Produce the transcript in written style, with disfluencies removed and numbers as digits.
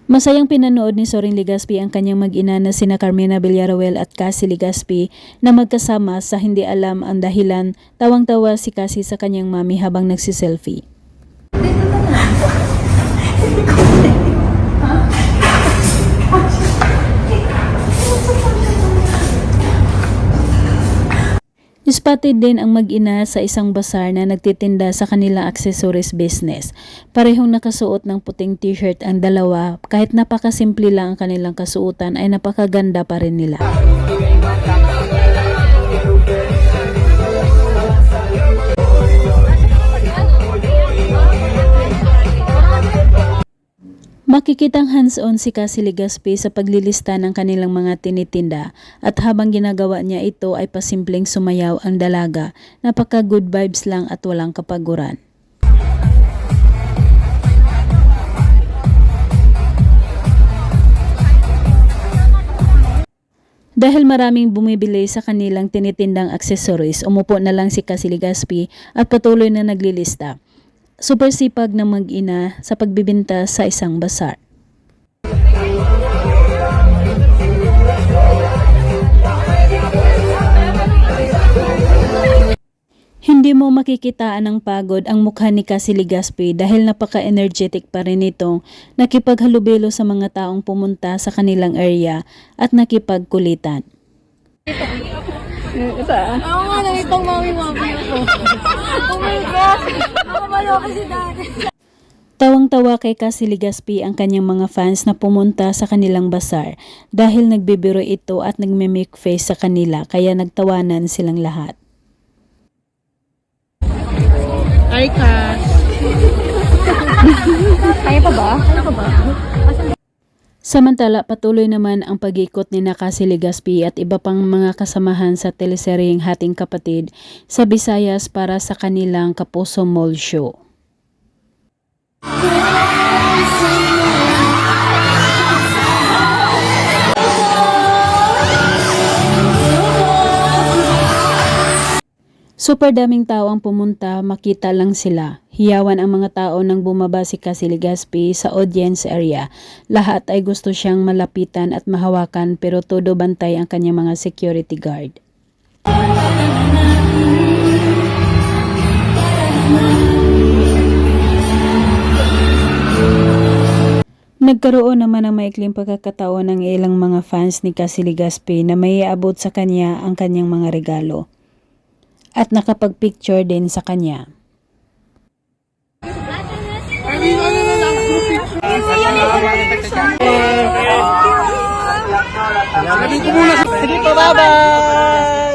Masayang pinanood ni Soring Legaspi ang kanyang mag-ina na sina Carmina Villaruel at Cassie Legaspi na magkasama sa hindi alam ang dahilan. Tawang-tawa si Cassie sa kanyang mami habang nagsiselfie. Spotted din ang mag-ina sa isang bazaar na nagtitinda sa kanilang accessories business. Parehong nakasuot ng puting t-shirt ang dalawa, kahit napakasimple lang ang kanilang kasuotan ay napakaganda pa rin nila. Makikitang hands-on si Cassie Legaspi sa paglilista ng kanilang mga tinitinda at habang ginagawa niya ito ay pasimpleng sumayaw ang dalaga. Napaka good vibes lang at walang kapaguran. Dahil maraming bumibili sa kanilang tinitindang accessories, umupo na lang si Cassie Legaspi at patuloy na naglilista. Super sipag ng mag-ina sa pagbibinta sa isang bazaar. Hindi mo makikitaan ng pagod ang mukha ni Cassie Legaspi dahil napaka-energetic pa rin itong nakipaghalubilo sa mga taong pumunta sa kanilang area at nakipagkulitan. Oo nga, nakitang mami-mami ako. Oh my God! Nakabalo kasi dati. Tawang-tawa kay Cassie Legaspi ang kanyang mga fans na pumunta sa kanilang bazaar dahil nagbibiro ito at nagme-make face sa kanila kaya nagtawanan silang lahat. Ay, Cass. Kaya pa ba? Kaya pa ba? Samantala, patuloy naman ang pag-ikot ni Cassie Legaspi at iba pang mga kasamahan sa teleseryeng Hating Kapatid sa Visayas para sa kanilang Kapuso Mall Show. Super daming tao ang pumunta, makita lang sila. Hiyawan ang mga tao nang bumaba si Cassie Legaspi sa audience area. Lahat ay gusto siyang malapitan at mahawakan pero todo bantay ang kanyang mga security guard. Nagkaroon naman ng maikling pagkakataon ng ilang mga fans ni Cassie Legaspi na may iabot sa kanya ang kanyang mga regalo. At nakapag-picture din sa kanya. Sige po, bye-bye!